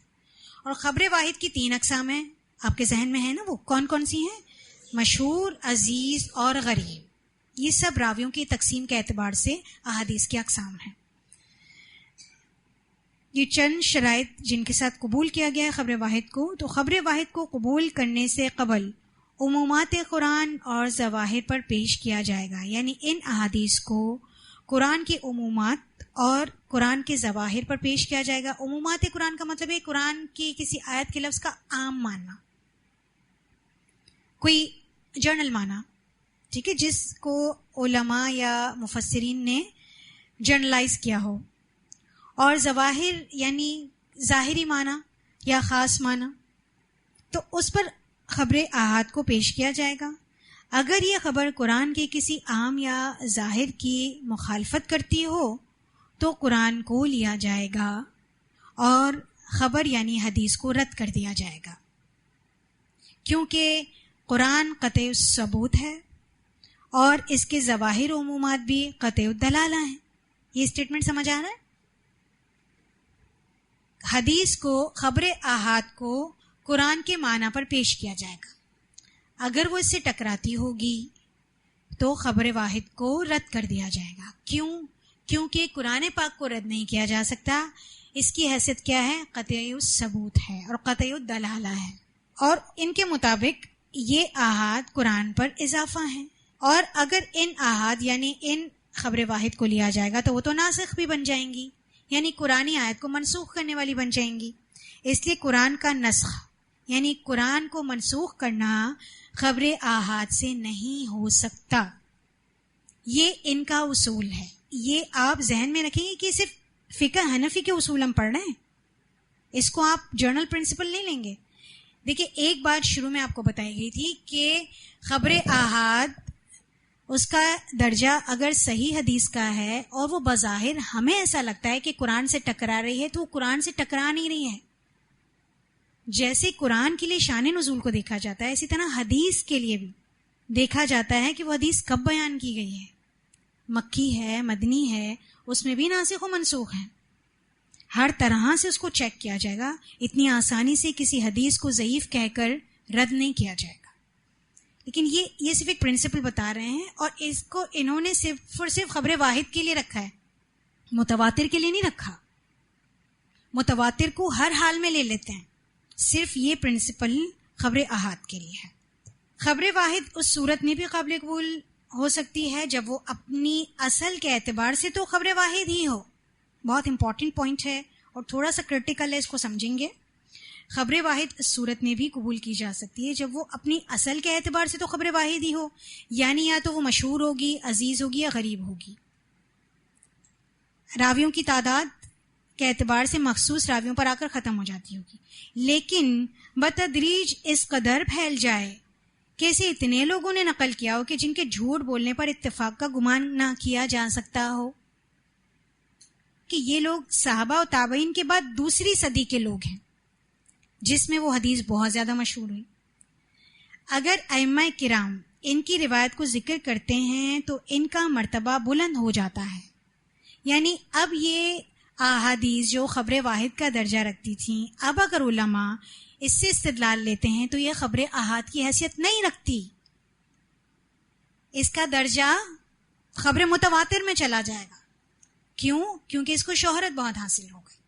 اور خبر واحد کی 3 اقسام ہیں، آپ کے ذہن میں ہے نا وہ کون کون سی ہیں؟ مشہور، عزیز اور غریب. یہ سب راویوں کی تقسیم کے اعتبار سے احادیث کی اقسام ہیں. یہ چند شرائط جن کے ساتھ قبول کیا گیا ہے خبر واحد کو. تو خبر واحد کو قبول کرنے سے قبل عمومات قرآن اور ظواہر پر پیش کیا جائے گا، یعنی ان احادیث کو قرآن کی عمومات اور قرآن کے ظواہر پر پیش کیا جائے گا. عمومات قرآن کا مطلب ہے قرآن کی کسی آیت کے لفظ کا عام معنی، کوئی جنرل معنی، ٹھیک ہے، جس کو علماء یا مفسرین نے جنرلائز کیا ہو. اور ظواہر یعنی ظاہری معنی یا خاص معنی، تو اس پر خبر احاد کو پیش کیا جائے گا. اگر یہ خبر قرآن کے کسی عام یا ظاہر کی مخالفت کرتی ہو تو قرآن کو لیا جائے گا اور خبر یعنی حدیث کو رد کر دیا جائے گا، کیونکہ قرآن قطع الثبوت ہے اور اس کے ظواہر و عمومات بھی قطع الدلالہ ہیں. یہ اسٹیٹمنٹ سمجھ آ رہا ہے؟ حدیث کو، خبر احاد کو قرآن کے معنی پر پیش کیا جائے گا. اگر وہ اس سے ٹکراتی ہوگی تو خبر واحد کو رد کر دیا جائے گا. کیوں؟ کیونکہ قرآن پاک کو رد نہیں کیا جا سکتا. اس کی حیثیت کیا ہے؟ قطع الثبوت ہے اور قطع الدلالہ ہے. اور ان کے مطابق یہ احاد قرآن پر اضافہ ہیں، اور اگر ان احاد یعنی ان خبر واحد کو لیا جائے گا تو وہ تو ناسخ بھی بن جائیں گی، یعنی قرآنی آیت کو منسوخ کرنے والی بن جائیں گی. اس لیے قرآن کا نسخ یعنی قرآن کو منسوخ کرنا خبر احاد سے نہیں ہو سکتا. یہ ان کا اصول ہے. یہ آپ ذہن میں رکھیں گے کہ صرف فقہ حنفی کے اصول ہم پڑھ رہے ہیں، اس کو آپ جرنل پرنسپل نہیں لیں گے. دیکھیں، ایک بات شروع میں آپ کو بتائی گئی تھی کہ خبر احاد اس کا درجہ اگر صحیح حدیث کا ہے اور وہ بظاہر ہمیں ایسا لگتا ہے کہ قرآن سے ٹکرا رہی ہے، تو وہ قرآن سے ٹکرا نہیں رہی ہے. جیسے قرآن کے لیے شان نزول کو دیکھا جاتا ہے، اسی طرح حدیث کے لیے بھی دیکھا جاتا ہے کہ وہ حدیث کب بیان کی گئی ہے، مکی ہے، مدنی ہے، اس میں بھی ناسخ و منسوخ ہیں. ہر طرح سے اس کو چیک کیا جائے گا. اتنی آسانی سے کسی حدیث کو ضعیف کہہ کر رد نہیں کیا جائے گا. لیکن یہ صرف ایک پرنسپل بتا رہے ہیں، اور اس کو انہوں نے صرف اور صرف خبر واحد کے لیے رکھا ہے، متواتر کے لیے نہیں رکھا. متواتر کو ہر حال میں لے لیتے ہیں، صرف یہ پرنسپل خبر احاد کے لیے ہے. خبر واحد اس صورت میں بھی قابل قبول ہو سکتی ہے جب وہ اپنی اصل کے اعتبار سے تو خبر واحد ہی ہو. بہت امپورٹنٹ پوائنٹ ہے اور تھوڑا سا کرٹیکل ہے، اس کو سمجھیں گے. خبر واحد اس صورت میں بھی قبول کی جا سکتی ہے جب وہ اپنی اصل کے اعتبار سے تو خبر واحد ہی ہو، یعنی یا تو وہ مشہور ہوگی، عزیز ہوگی یا غریب ہوگی. راویوں کی تعداد کے اعتبار سے مخصوص راویوں پر آ کر ختم ہو جاتی ہوگی، لیکن بتدریج اس قدر پھیل جائے کہ اسے اتنے لوگوں نے نقل کیا ہو کہ جن کے جھوٹ بولنے پر اتفاق کا گمان نہ کیا جا سکتا ہو کہ یہ لوگ صحابہ و تابعین کے بعد دوسری صدی کے لوگ ہیں جس میں وہ حدیث بہت زیادہ مشہور ہوئی. اگر ائمہ کرام ان کی روایت کو ذکر کرتے ہیں تو ان کا مرتبہ بلند ہو جاتا ہے. یعنی اب یہ احادیث جو خبر واحد کا درجہ رکھتی تھیں، اب اگر علماء اس سے استدلال لیتے ہیں تو یہ خبر احاد کی حیثیت نہیں رکھتی، اس کا درجہ خبر متواتر میں چلا جائے گا. کیوں؟ کیونکہ اس کو شہرت بہت حاصل ہو گئی.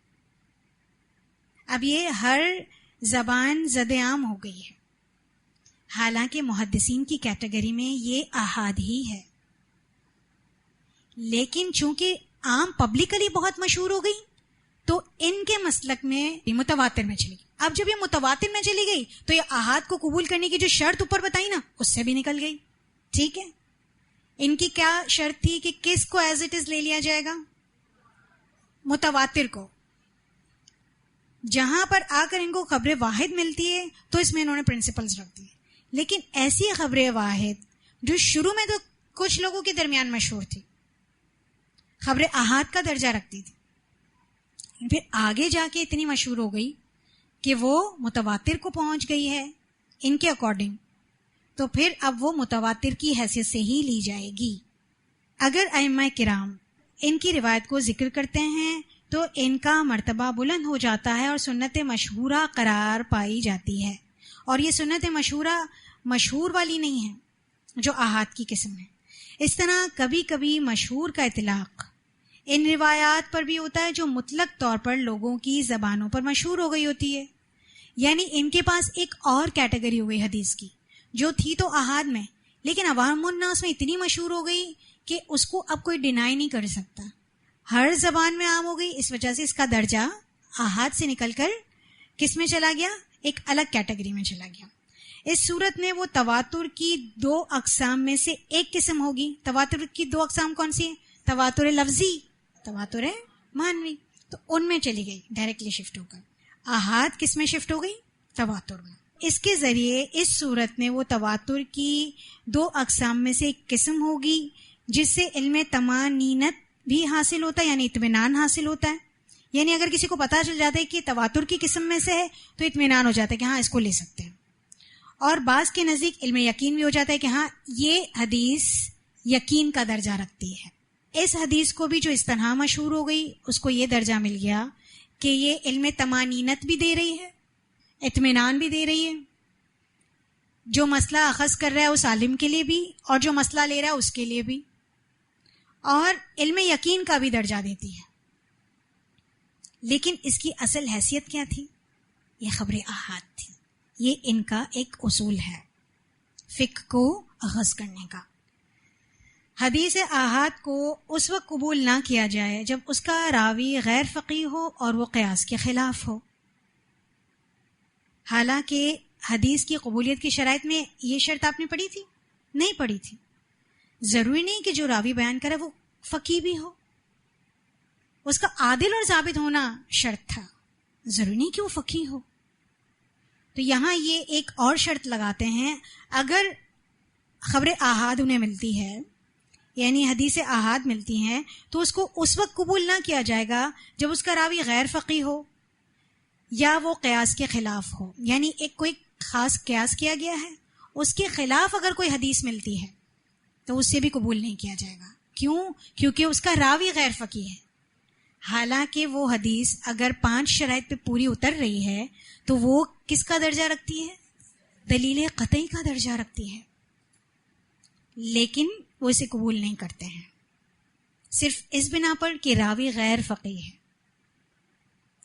اب یہ ہر زبان زد عام ہو گئی ہے، حالانکہ محدثین کی کیٹیگری میں یہ احاد ہی ہے، لیکن چونکہ عام پبلکلی بہت مشہور ہو گئی تو ان کے مسلک میں متواتر میں چلی گئی. اب جب یہ متواتر میں چلی گئی تو یہ احاد کو قبول کرنے کی جو شرط اوپر بتائی نا، اس سے بھی نکل گئی. ٹھیک ہے، ان کی کیا شرط تھی کہ کس کو ایز اٹ از لے لیا جائے گا؟ متواتر کو. جہاں پر آ کر ان کو خبر واحد ملتی ہے تو اس میں انہوں نے پرنسپلز رکھ دیے. لیکن ایسی خبر واحد جو شروع میں تو کچھ لوگوں کے درمیان مشہور تھی، خبر احاد کا درجہ رکھتی تھی، پھر آگے جا کے اتنی مشہور ہو گئی کہ وہ متواتر کو پہنچ گئی ہے ان کے اکارڈنگ، تو پھر اب وہ متواتر کی حیثیت سے ہی لی جائے گی۔ اگر ائمہ کرام ان کی روایت کو ذکر کرتے ہیں تو ان کا مرتبہ بلند ہو جاتا ہے اور سنت مشہورہ قرار پائی جاتی ہے، اور یہ سنت مشہورہ مشہور والی نہیں ہے جو احاد کی قسم ہے۔ اس طرح کبھی کبھی مشہور کا اطلاق ان روایات پر بھی ہوتا ہے جو مطلق طور پر لوگوں کی زبانوں پر مشہور ہو گئی ہوتی ہے، یعنی ان کے پاس ایک اور کیٹیگری ہو گئی حدیث کی جو تھی تو احاد میں، لیکن عوام الناس میں اتنی مشہور ہو گئی کہ اس کو اب کوئی ڈینائی نہیں کر سکتا، ہر زبان میں عام ہو گئی، اس وجہ سے اس کا درجہ احاد سے نکل کر کس میں چلا گیا؟ ایک الگ کیٹیگری میں چلا گیا۔ اس صورت میں وہ تواتر کی دو اقسام میں سے ایک قسم ہوگی۔ تواتر کی دو اقسام کون سی ہیں؟ تواتر لفظی، تواتر معنوی، تو ان میں چلی گئی ڈائریکٹلی شفٹ ہو کر۔ احاد کس میں شفٹ ہو گئی؟ تواتر میں۔ اس کے ذریعے اس صورت میں وہ تواتر کی دو اقسام میں سے ایک قسم ہوگی جس سے علم طمانینت بھی حاصل ہوتا ہے، یعنی اطمینان حاصل ہوتا ہے۔ یعنی اگر کسی کو پتہ چل جاتا ہے کہ تواتر کی قسم میں سے ہے تو اطمینان ہو جاتا ہے کہ ہاں اس کو لے سکتے ہیں، اور بعض کے نزدیک علم یقین بھی ہو جاتا ہے کہ ہاں یہ حدیث یقین کا درجہ رکھتی ہے۔ اس حدیث کو بھی جو اس طرح مشہور ہو گئی اس کو یہ درجہ مل گیا کہ یہ علم طمانینت بھی دے رہی ہے، اطمینان بھی دے رہی ہے، جو مسئلہ اخذ کر رہا ہے اس عالم کے لیے بھی اور جو مسئلہ لے رہا ہے اس کے لیے بھی، اور علم یقین کا بھی درجہ دیتی ہے۔ لیکن اس کی اصل حیثیت کیا تھی؟ یہ خبر احاد تھی۔ یہ ان کا ایک اصول ہے فقہ کو اخذ کرنے کا۔ حدیث احاد کو اس وقت قبول نہ کیا جائے جب اس کا راوی غیر فقیہ ہو اور وہ قیاس کے خلاف ہو۔ حالانکہ حدیث کی قبولیت کی شرائط میں یہ شرط آپ نے پڑھی تھی؟ نہیں پڑھی تھی۔ ضروری نہیں کہ جو راوی بیان کرے وہ فقیہ بھی ہو، اس کا عادل اور ضابط ہونا شرط تھا، ضروری نہیں کہ وہ فقیہ ہو۔ تو یہاں یہ ایک اور شرط لگاتے ہیں، اگر خبر احاد انہیں ملتی ہے، یعنی حدیث احاد ملتی ہیں، تو اس کو اس وقت قبول نہ کیا جائے گا جب اس کا راوی غیر فقیہ ہو یا وہ قیاس کے خلاف ہو۔ یعنی ایک کوئی خاص قیاس کیا گیا ہے، اس کے خلاف اگر کوئی حدیث ملتی ہے تو اس سے بھی قبول نہیں کیا جائے گا۔ کیوں؟ کیونکہ اس کا راوی غیر فقیہ ہے۔ حالانکہ وہ حدیث اگر 5 شرائط پہ پوری اتر رہی ہے تو وہ کس کا درجہ رکھتی ہے؟ دلیل قطعی کا درجہ رکھتی ہے، لیکن وہ اسے قبول نہیں کرتے ہیں صرف اس بنا پر کہ راوی غیر فقیہ ہے۔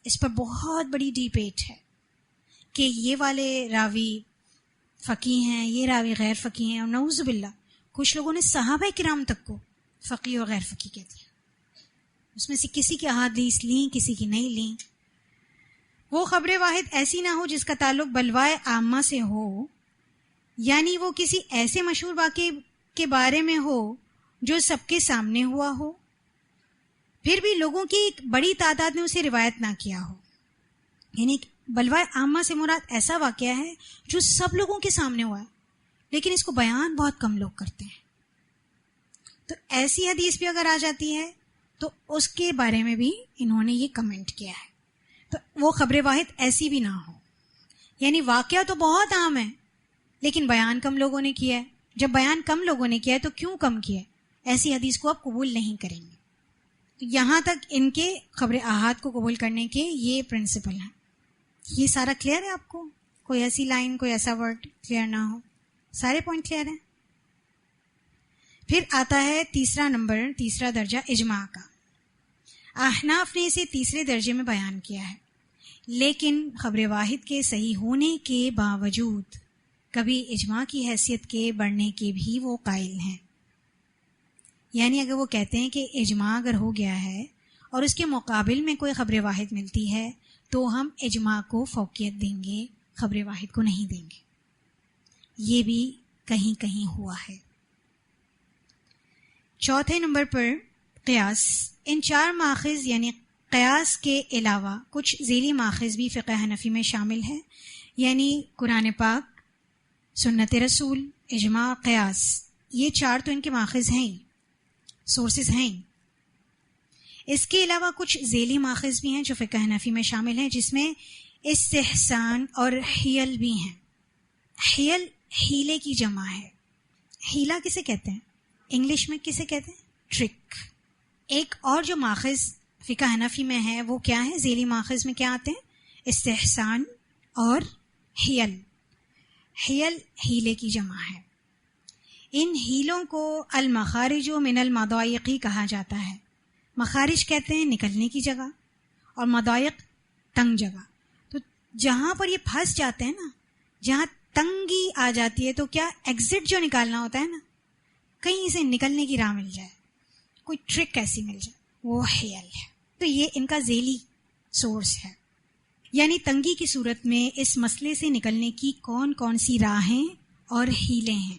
اس پر بہت بڑی ڈیبیٹ ہے کہ یہ والے راوی فقیہ ہیں، یہ راوی غیر فقیہ ہیں، اور نعوذ باللہ کچھ لوگوں نے صحابہ کرام تک کو فقیہ اور غیر فقیہ کہہ دیا۔ اس میں سے کسی کی احادیث لیں، کسی کی نہیں لیں۔ وہ خبر واحد ایسی نہ ہو جس کا تعلق بلوائے عامہ سے ہو، یعنی وہ کسی ایسے مشہور واقعے کے بارے میں ہو جو سب کے سامنے ہوا ہو، پھر بھی لوگوں کی ایک بڑی تعداد نے اسے روایت نہ کیا ہو۔ یعنی بلوائے عامہ سے مراد ایسا واقعہ ہے جو سب لوگوں کے سامنے ہوا ہے لیکن اس کو بیان بہت کم لوگ کرتے ہیں۔ تو ایسی حدیث بھی اگر آ جاتی ہے تو اس کے بارے میں بھی انہوں نے یہ کمنٹ کیا ہے۔ تو وہ خبر واحد ایسی بھی نہ ہو، یعنی واقعہ تو بہت عام ہے لیکن بیان کم لوگوں نے کیا ہے۔ جب بیان کم لوگوں نے کیا ہے تو کیوں کم کیا ہے؟ ایسی حدیث کو آپ قبول نہیں کریں گے۔ تو یہاں تک ان کے خبر احاد کو قبول کرنے کے یہ پرنسپل ہیں۔ یہ سارا کلیئر ہے آپ کو؟ کوئی ایسی لائن، کوئی ایسا ورڈ کلیئر نہ ہو؟ سارے پوائنٹ کلیئر ہیں؟ پھر آتا ہے تیسرا درجہ اجماع کا۔ احناف نے اسے تیسرے درجے میں بیان کیا ہے، لیکن خبر واحد کے صحیح ہونے کے باوجود کبھی اجماع کی حیثیت کے بڑھنے کے بھی وہ قائل ہیں۔ یعنی اگر وہ کہتے ہیں کہ اجماع اگر ہو گیا ہے اور اس کے مقابل میں کوئی خبر واحد ملتی ہے تو ہم اجماع کو فوقیت دیں گے، خبر واحد کو نہیں دیں گے۔ یہ بھی کہیں کہیں ہوا ہے۔ چوتھے نمبر پر قیاس۔ ان 4 ماخذ یعنی قیاس کے علاوہ کچھ ذیلی ماخذ بھی فقہ حنفی میں شامل ہے، یعنی قرآن پاک، سنت رسول، اجماع، قیاس۔ یہ 4 تو ان کے ماخذ ہیں، سورسز ہیں۔ اس کے علاوہ کچھ ذیلی ماخذ بھی ہیں جو فقہ حنفی میں شامل ہیں، جس میں استحسان اور حیل بھی ہیں. حیل ہیلے کی جمع ہے. ہیلا کسے کہتے ہیں؟ انگلش میں کسے کہتے ہیں؟ ٹرک. ایک اور جو ماخذ فقہ حنفی میں ہے وہ کیا ہے؟ ذیلی ماخذ میں کیا آتے ہیں؟ استحسان اور حیل. حیل ہیلے کی جمع ہے. ان ہیلوں کو المخارج من المضائق کہا جاتا ہے. مخارج کہتے ہیں نکلنے کی جگہ اور مضائق تنگ جگہ. تو جہاں پر یہ پھنس جاتے ہیں نا، جہاں تنگی آ جاتی ہے، تو کیا ایگزٹ جو نکالنا ہوتا ہے نا، کہیں سے نکلنے کی راہ مل جائے، کوئی ٹرک ایسی مل جائے، وہ حیل ہے. تو یہ ان کا ذیلی سورس ہے. یعنی تنگی کی صورت میں اس مسئلے سے نکلنے کی کون کون سی راہیں اور ہیلیں ہیں.